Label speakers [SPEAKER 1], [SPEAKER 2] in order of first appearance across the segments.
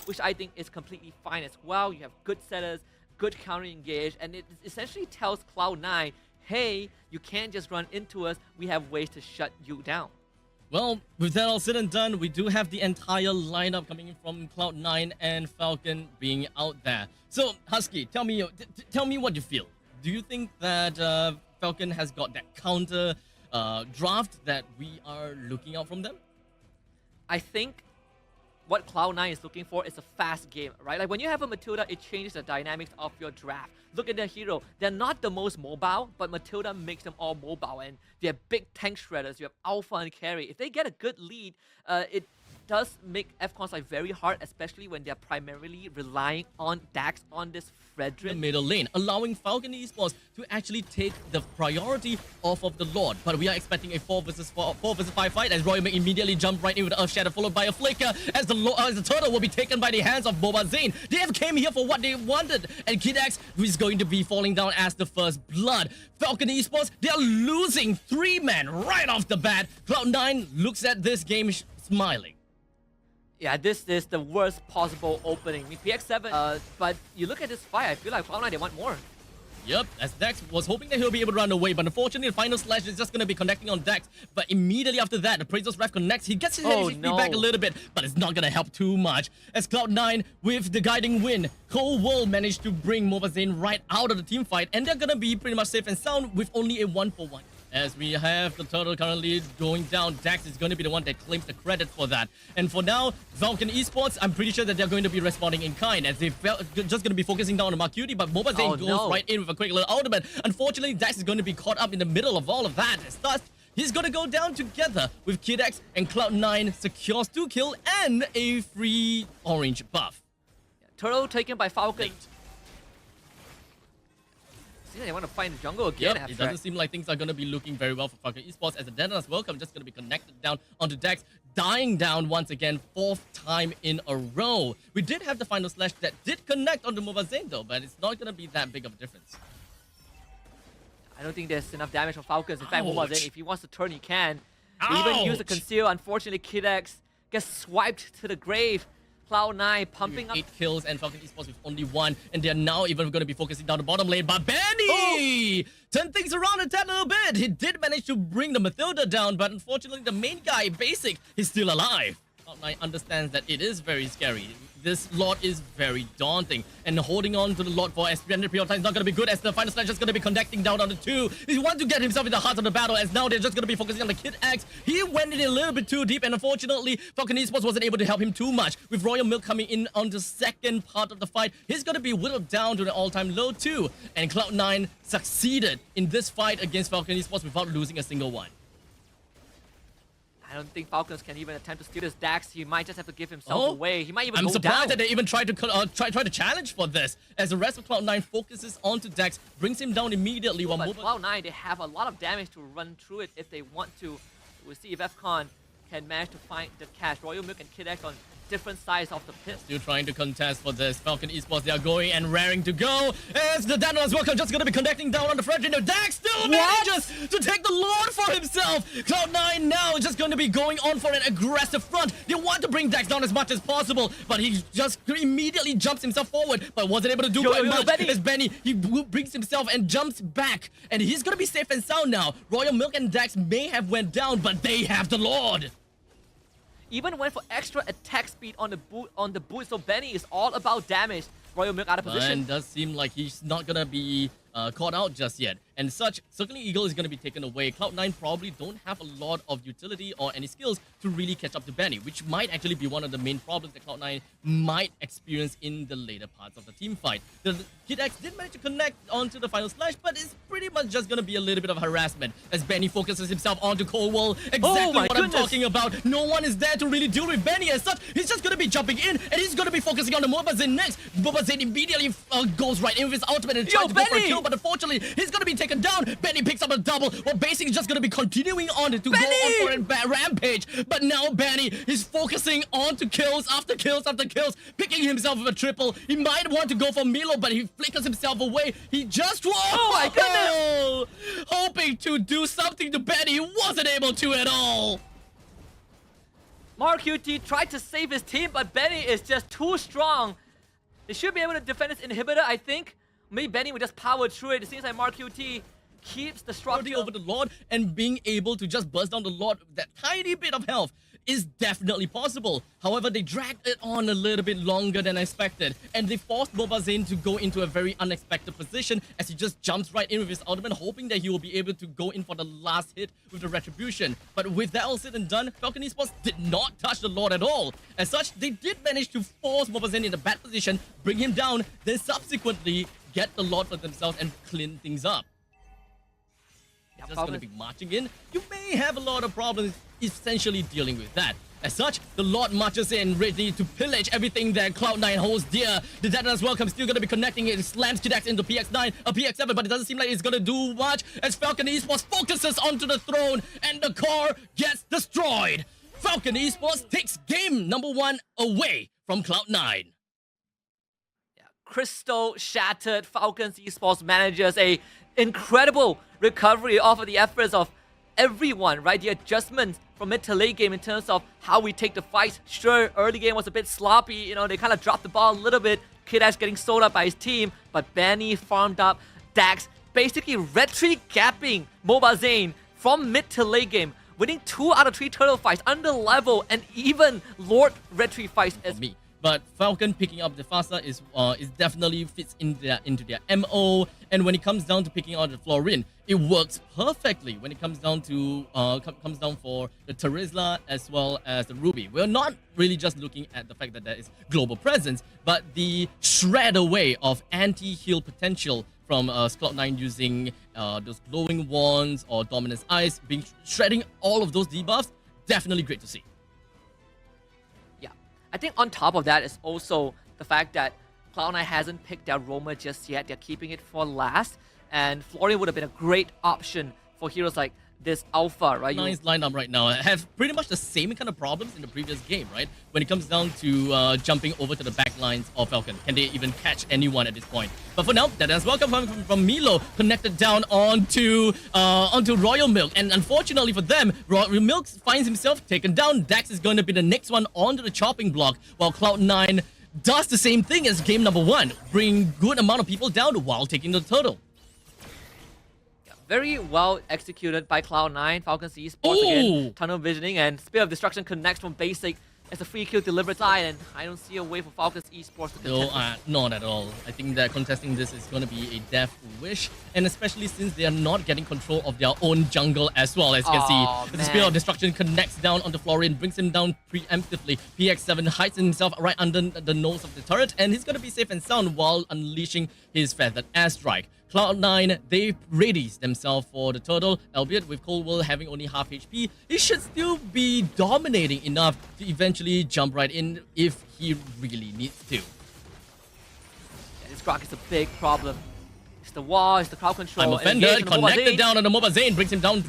[SPEAKER 1] which I think is completely fine as well. You have good setters, good counter engage, and it essentially tells Cloud9, hey, you can't just run into us, we have ways to shut you down.
[SPEAKER 2] Well, with that all said and done, we do have the entire lineup coming in from Cloud9 and Falcon being out there. So, Husky, tell me what you feel. Do you think that Falcon has got that counter draft that we are looking out from them?
[SPEAKER 1] I think what Cloud9 is looking for is a fast game, right? Like when you have a Matilda, it changes the dynamics of your draft. Look at their hero. They're not the most mobile, but Matilda makes them all mobile. And they have big tank shredders. You have Alpha and Carry. If they get a good lead, it does make FCON's life very hard, especially when they're primarily relying on Dax on this Frederick.
[SPEAKER 2] The middle lane, allowing Falcon Esports to actually take the priority off of the Lord. But we are expecting a 4 versus 5 fight as Royal may immediately jump right in with Earth Shatter, followed by a flicker as the turtle will be taken by the hands of Boba Zane. They have came here for what they wanted, and Kid X is going to be falling down as the first blood. Falcon Esports, they are losing 3 men right off the bat. Cloud9 looks at this game smiling.
[SPEAKER 1] Yeah, this is the worst possible opening. I mean, PX7, but you look at this fight, I feel like Cloud9, they want more.
[SPEAKER 2] Yep, as Dax was hoping that he'll be able to run away, but unfortunately the final slash is just going to be connecting on Dax. But immediately after that, the Appraiser's Ref connects. He gets his HP back a little bit, but it's not going to help too much. As Cloud9, with the guiding win, Cold World managed to bring Mobazane right out of the team fight, and they're going to be pretty much safe and sound with only a 1-for-1. As we have the turtle currently going down, Dax is going to be the one that claims the credit for that. And for now, Falcon Esports, I'm pretty sure that they're going to be responding in kind, as they're just going to be focusing down on Marcuti, but Mobazane goes right in with a quick little ultimate. Unfortunately, Dax is going to be caught up in the middle of all of that. As thus, he's going to go down together with Kid X, and Cloud9 secures 2 kills and a free orange buff.
[SPEAKER 1] Yeah, turtle taken by Falcon. They want to find the jungle again.
[SPEAKER 2] Yep, it doesn't seem like things are going to be looking very well for Falcon Esports, as the Dena's welcome just going to be connected down onto Dax, dying down once again, 4th time in a row. We did have the final slash that did connect onto Mobazane though, but it's not going to be that big of a difference.
[SPEAKER 1] I don't think there's enough damage for Falcons. In fact, Mobazane, if he wants to turn, he can. He even use a conceal. Unfortunately, Kid X gets swiped to the grave. Cloud9 pumping up
[SPEAKER 2] 8 kills, and Falcon Esports with only 1, and they're now even going to be focusing down the bottom lane. But Benny turned things around a tad little bit. He did manage to bring the Matilda down, but unfortunately the main guy, Basic, is still alive. Cloud9 understands that it is very scary. This Lord is very daunting, and holding on to the Lord for extended period of time is not going to be good, as the final slash is going to be connecting down on the 2. He wants to get himself in the heart of the battle, as now they're just going to be focusing on the Kid X. He went in a little bit too deep, and unfortunately Falcon Esports wasn't able to help him too much. With Royal Milk coming in on the second part of the fight, he's going to be whittled down to the all-time low too, and Cloud9 succeeded in this fight against Falcon Esports without losing a single one.
[SPEAKER 1] I don't think Falcons can even attempt to steal this Dax. He might just have to give himself away. He might even go down.
[SPEAKER 2] I'm surprised that they even tried to try to challenge for this, as the rest of Cloud9 focuses onto Dax, brings him down immediately. While
[SPEAKER 1] Cloud9, they have a lot of damage to run through it if they want to. We'll see if FCON can manage to find the cash. Royal Milk and Kid X on different sides of the pit.
[SPEAKER 2] Still trying to contest for this. Falcon Esports, they are going and raring to go. As the Dano's welcome just going to be connecting down on the Frederick. The Dax still manages to take the Lord for himself. Cloud9 now is just going to be going on for an aggressive front. They want to bring Dax down as much as possible, but he just immediately jumps himself forward, but wasn't able to do quite much. As Benny, he brings himself and jumps back, and he's going to be safe and sound now. Royal Milk and Dax may have went down, but they have the Lord.
[SPEAKER 1] Even went for extra attack speed on the boot, so Benny is all about damage. Royal Milk out of position.
[SPEAKER 2] And does seem like he's not gonna be caught out just yet. And such, certainly Eagle is gonna be taken away. Cloud9 probably don't have a lot of utility or any skills to really catch up to Benny, which might actually be one of the main problems that Cloud9 might experience in the later parts of the team fight. The Kid X did manage to connect onto the final slash, but it's pretty much just gonna be a little bit of harassment as Benny focuses himself onto Cold World. Exactly what I'm talking about. No one is there to really deal with Benny as such. He's just gonna be jumping in, and he's gonna be focusing on the Mobazane next. Mobazane immediately goes right in with his ultimate and tries to go for a kill, but unfortunately he's gonna be taken down. Benny picks up a double, while Basic is just gonna be continuing on to go on for a rampage. But now Benny is focusing on to kills after kills after kills, picking himself with a triple. He might want to go for Milo, but he flickers himself away. He just
[SPEAKER 1] my goodness!
[SPEAKER 2] Hoping to do something to Benny, wasn't able to at all.
[SPEAKER 1] MarQT tried to save his team, but Benny is just too strong. They should be able to defend this inhibitor, I think. Maybe Benny will just power through it. It seems like MarQT keeps the structure
[SPEAKER 2] over the Lord, and being able to just burst down the Lord with that tiny bit of health is definitely possible. However, they dragged it on a little bit longer than expected, and they forced MobaZane to go into a very unexpected position as he just jumps right in with his ultimate, hoping that he will be able to go in for the last hit with the retribution. But with that all said and done, Falcon Esports did not touch the Lord at all. As such, they did manage to force MobaZane in a bad position, bring him down, then subsequently get the Lord for themselves and clean things up. Just going to be marching in. You may have a lot of problems essentially dealing with that. As such, the Lord marches in, ready to pillage everything that Cloud9 holds dear. The Dead as Welcome still going to be connecting it. Slams Kidex into PX9, PX7, but it doesn't seem like it's going to do much as Falcon Esports focuses onto the throne and the core gets destroyed. Falcon Esports takes game number 1 away from Cloud9.
[SPEAKER 1] Crystal shattered. Falcons Esports managers a incredible recovery off of the efforts of everyone, right? The adjustments from mid to late game in terms of how we take the fight. Sure, early game was a bit sloppy, you know, they kind of dropped the ball a little bit. Kidash getting sold up by his team, but Benny farmed up. Dax basically retry gapping MobaZane from mid to late game, winning 2 out of 3 turtle fights under level and even Lord retry fights as
[SPEAKER 2] me. But Falcon picking up the faster is definitely fits into their MO, and when it comes down to picking out the Florin, it works perfectly when it comes down to for the Terizla as well as the Ruby. We're not really just looking at the fact that there is global presence, but the shred away of anti-heal potential from Cloud9 using those glowing wands or dominance eyes, shredding all of those debuffs. Definitely great to see.
[SPEAKER 1] I think on top of that is also the fact that Cloud9 hasn't picked their roamer just yet. They're keeping it for last. And Florian would have been a great option for heroes like this Alpha, right?
[SPEAKER 2] Nice lineup right now. Have pretty much the same kind of problems in the previous game, right? When it comes down to jumping over to the back lines of Falcon. Can they even catch anyone at this point? But for now, that is welcome from Milo, connected down onto Royal Milk. And unfortunately for them, Royal Milk finds himself taken down. Dax is going to be the next one onto the chopping block, while Cloud9 does the same thing as game number 1, bring good amount of people down while taking the turtle.
[SPEAKER 1] Very well executed by Cloud9. Falcons Esports again, tunnel visioning, and Spear of Destruction connects from basic as a free kill delivered side, and I don't see a way for Falcons Esports to contest.
[SPEAKER 2] No, not at all. I think that contesting this is going to be a death wish, and especially since they are not getting control of their own jungle as well. As you can see, the Spear of Destruction connects down onto Florian, brings him down preemptively. PX7 hides himself right under the nose of the turret, and he's going to be safe and sound while unleashing his feathered airstrike. Cloud9, they readies themselves for the turtle, albeit with Coldwell having only half HP. He should still be dominating enough to eventually jump right in if he really needs to.
[SPEAKER 1] Yeah, this Grok is a big problem. It's the wall, it's the crowd control.
[SPEAKER 2] I'm offended, connected down on the MobaZane, brings him down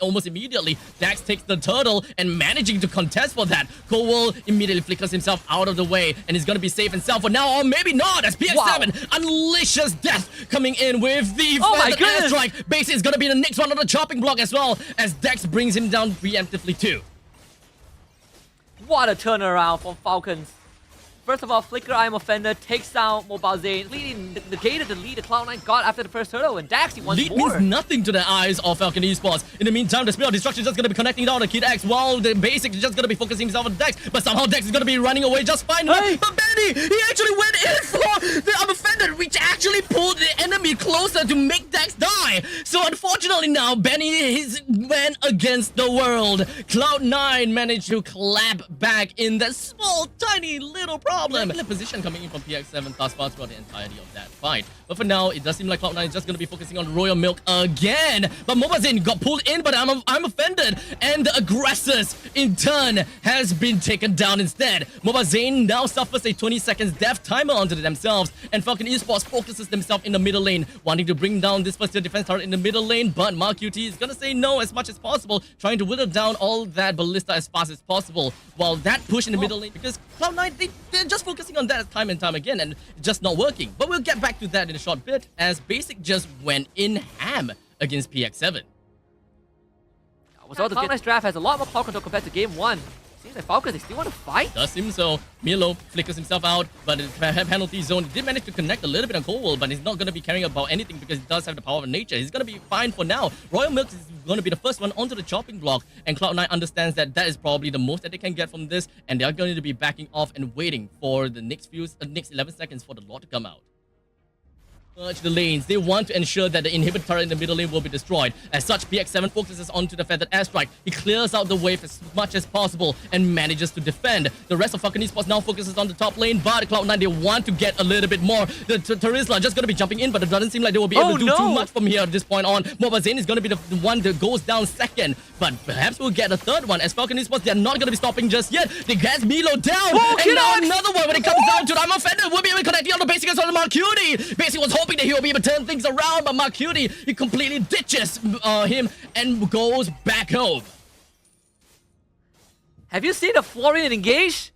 [SPEAKER 2] almost immediately. Dax takes the turtle and managing to contest for that. Coldwell immediately flickers himself out of the way and he's going to be safe and sound for now, or maybe not, as PX7 unleashes death coming in with the airstrike. Base is going to be the next one on the chopping block as well, as Dax brings him down preemptively too.
[SPEAKER 1] What a turnaround from Falcons. First of all, Flicker I am offended, takes down MobaZane, negated the lead the Cloud9 got after the first turtle, and Daxi wants
[SPEAKER 2] lead
[SPEAKER 1] more.
[SPEAKER 2] Means nothing to the eyes of Falcon Esports. In the meantime, the Spear of Destruction is just going to be connecting down to Kid X, while the basic is just going to be focusing himself on Dex, but somehow Dex is going to be running away just fine. Hey. But Benny, he actually went in for the I'm offended, which actually pulled the enemy closer to make Dex die. So unfortunately now, Benny went against the world. Cloud9 managed to clap back in that small, tiny little problem. Position coming in from PX7 thus far throughout the entirety of that fight. But for now, it does seem like Cloud9 is just going to be focusing on Royal Milk again. But MobaZane got pulled in, but I'm offended. And the aggressors, in turn, has been taken down instead. MobaZane now suffers a 20 seconds death timer onto themselves. And Falcon Esports focuses themselves in the middle lane, wanting to bring down this first tier defense turret in the middle lane. But MarQT is going to say no as much as possible, trying to wither down all that ballista as fast as possible. While that push in the middle lane, because Cloud9, they're just focusing on that time and time again and just not working. But we'll get back to that in a short bit, as Basic just went in ham against PX7.
[SPEAKER 1] Cloud9's draft has a lot more power control compared to game 1. seems like Falcons, they still want to fight.
[SPEAKER 2] Does seem so. Milo flickers himself out, but the penalty zone, he did manage to connect a little bit on Coldwell, but he's not going to be caring about anything because he does have the power of nature. He's going to be fine for now. Royal Milk is going to be the first one onto the chopping block, and Cloud9 understands that that is probably the most that they can get from this, and they are going to be backing off and waiting for the next 11 seconds for the Lord to come out. Merge the lanes. They want to ensure that the inhibitor turret in the middle lane will be destroyed. As such, PX7 focuses onto the feathered airstrike. He clears out the wave as much as possible and manages to defend. The rest of Falcon Esports now focuses on the top lane, but Cloud9, they want to get a little bit more. The Terizla just going to be jumping in, but it doesn't seem like they will be able to do too much from here at this point on. Mobazane is going to be the one that goes down second, but perhaps we'll get a third one. As Falcon Esports, they're not going to be stopping just yet. They get Milo down, and now another one when it comes down to the offender. We'll be able to connect on the basic as well as Marcuti. Basic was hoping that he will be able to turn things around, but Marcuti, he completely ditches him and goes back home.
[SPEAKER 1] Have you seen the Florian engage?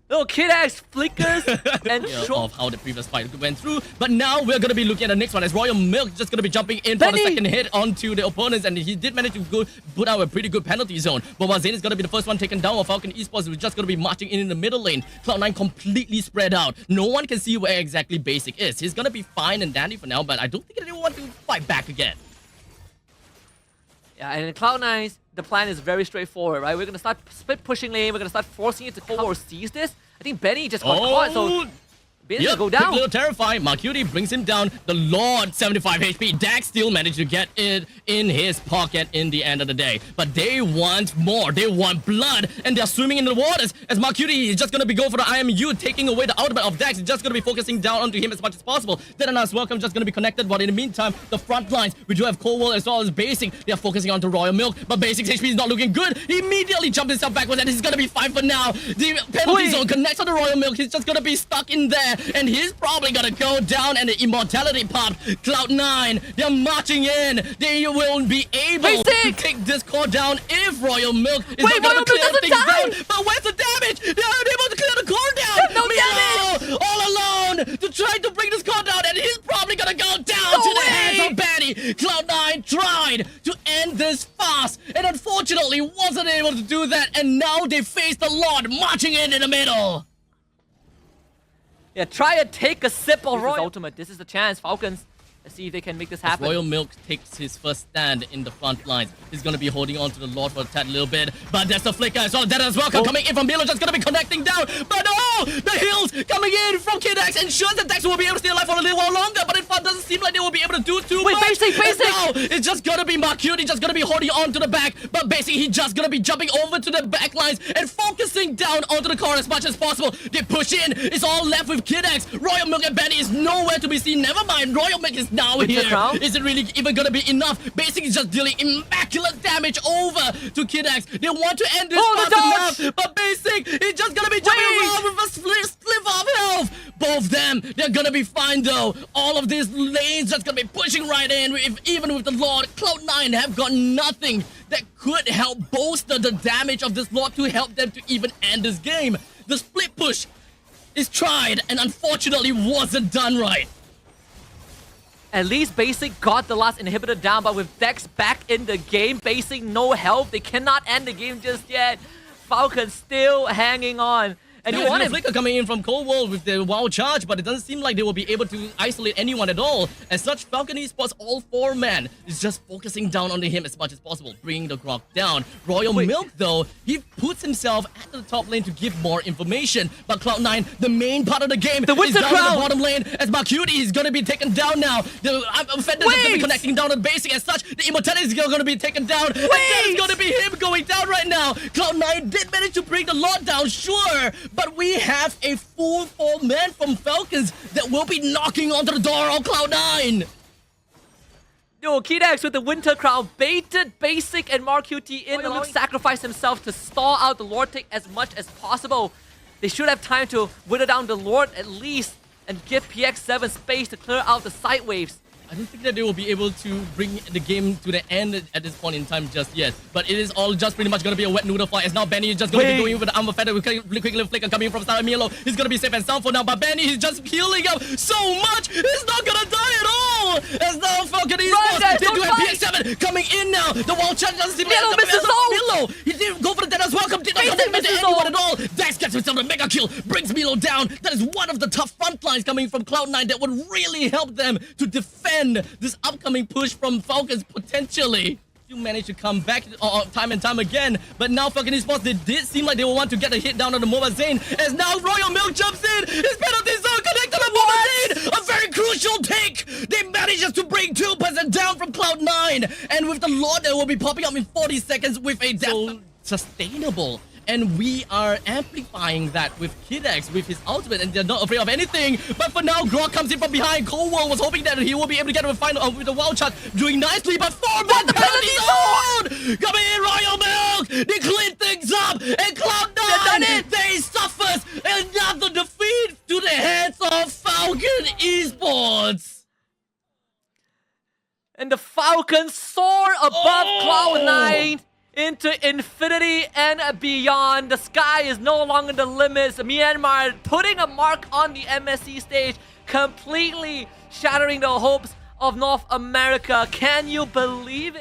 [SPEAKER 1] Little Kid X flickers and
[SPEAKER 2] of how the previous fight went through, but now we're going to be looking at the next one as Royal Milk just going to be jumping in for the second hit onto the opponents, and he did manage to put out a pretty good penalty zone. But Wazane is going to be the first one taken down, while Falcon Esports is just going to be marching in the middle lane. Cloud9 completely spread out. No one can see where exactly Basic is. He's going to be fine and dandy for now, but I don't think they want to fight back again.
[SPEAKER 1] Yeah, and in Cloud9, the plan is very straightforward, right? We're going to start split pushing lane. We're going to start forcing it to come or seize this. I think Benny just got caught, so Benny's going to go down.
[SPEAKER 2] Quick little terrifying. Marcuti brings him down. The Lord, 75 HP. Dax still managed to get it in his pocket in the end of the day. But they want more. They want blood, and they're swimming in the waters. As Marcuti is just going to be going for the IMU, taking away the ultimate of Dax. He's just going to be focusing down onto him as much as possible. Then as Welcome just going to be connected, but in the meantime, the front lines, we do have Coldwell as well as Basic. They are focusing onto Royal Milk, but Basic's HP is not looking good. He immediately jumped himself backwards, and he's going to be fine for now. The penalty zone connects on the Royal Milk. He's just going to be stuck in there, and he's probably going to go down, and the immortality pop. Cloud9, they're marching in. They will be able to take this core down if Royal Milk is not going to clear things down. But where's the damage? They're unable to clear the core down.
[SPEAKER 1] No damage.
[SPEAKER 2] All alone to try to bring this core down, and he's probably going to go down to the hands of Benny. Cloud9 tried to end this fast, and unfortunately wasn't able to do that, and now they face the Lord marching in the middle.
[SPEAKER 1] Yeah, try to take a sip of Royal ultimate. This is the chance, Falcons. Let's see if they can make this happen.
[SPEAKER 2] Royal Milk takes his first stand in the front lines. He's going to be holding on to the Lord for a tad little bit. But there's the flicker as well. That as well coming in from Milo, just going to be connecting down. But no! The heals coming in from Kid X ensures that Dex will be able to stay alive for a little while longer. But it doesn't seem like they will be able to do too much.
[SPEAKER 1] Basic!
[SPEAKER 2] Now, it's just going to be Marcuti just going to be holding on to the back. But basically, he's just going to be jumping over to the back lines and focusing down onto the core as much as possible. They push in. It's all left with Kid X. Royal Milk and Benny is nowhere to be seen. Never mind. Royal Milk is now here. Is it really even gonna be enough? Basic is just dealing immaculate damage over to Kid X. They want to end this fast enough, but Basic is just gonna be jumping around with a slip of health. Both of them, they're gonna be fine though. All of these lanes just gonna be pushing right in. Even with the Lord, Cloud9 have got nothing that could help bolster the damage of this Lord to help them to even end this game. The split push is tried and unfortunately wasn't done right.
[SPEAKER 1] At least Basic got the last inhibitor down, but with Dex back in the game, Basic no help. They cannot end the game just yet. Falcon still hanging on. And you want
[SPEAKER 2] flicker coming in from Coldwell with the WoW charge, but it doesn't seem like they will be able to isolate anyone at all. As such, Falcon Esports, all four men, is just focusing down onto him as much as possible, bringing the Grok down. Royal Milk, though, he puts himself at the top lane to give more information. But Cloud9, the main part of the game, is down in the bottom lane. As Marcuti is going to be taken down now. The offenders are going to be connecting down on Basic. As such, the immortality is going to be taken down. And that is going to be him going down right now. Cloud9 did manage to bring the Lord down, sure. But we have a full 4 men from Falcons that will be knocking onto the door on Cloud9.
[SPEAKER 1] Yo, Kid X with the Winter Crown baited Basic and Marcuti in and sacrificed himself to stall out the Lord take as much as possible. They should have time to whittle down the Lord at least and give PX7 space to clear out the side waves.
[SPEAKER 2] I don't think that they will be able to bring the game to the end at this point in time just yet. But it is all just pretty much going to be a wet noodle fight. As now Benny is just going to be going with the armor feather with quick little flicker coming from Star Milo. He's going to be safe and sound for now. But Benny is just healing up so much. He's not going to die at all. no! As now Falcon Esports,
[SPEAKER 1] guys,
[SPEAKER 2] they do
[SPEAKER 1] don't
[SPEAKER 2] have
[SPEAKER 1] fight!
[SPEAKER 2] PX7 coming in now. The wall charge doesn't seem
[SPEAKER 1] Milo misses
[SPEAKER 2] Milo! He didn't go for the dead as well. Did not
[SPEAKER 1] Basic
[SPEAKER 2] commit to
[SPEAKER 1] misses
[SPEAKER 2] anyone
[SPEAKER 1] all.
[SPEAKER 2] at all. Dax gets himself a mega kill, brings Milo down. That is one of the tough front lines coming from Cloud9 that would really help them to defend this upcoming push from Falcons potentially. You managed to come back time and time again, but now Falcon Esports, they did seem like they will want to get a hit down on the Mobile Zane, as now Royal Milk jumps in. His penalty zone connected to the Mobile Zane. A very crucial take. They managed to bring 2% down from Cloud9, and with the Lord that will be popping up in 40 seconds with a so sustainable. And we are amplifying that with Kidx, with his ultimate, and they're not afraid of anything. But for now, Grok comes in from behind. Cold World was hoping that he will be able to get to a final with the wild shot, doing nicely, but 4-man penalty zone! Coming in, Royal Milk! They clean things up, and Cloud9, they suffers another defeat to the hands of Falcon Esports.
[SPEAKER 1] And the Falcons soar above Cloud9 into infinity and beyond. The sky is no longer the limits. Myanmar putting a mark on the MSC stage, completely shattering the hopes of North America. Can you believe it?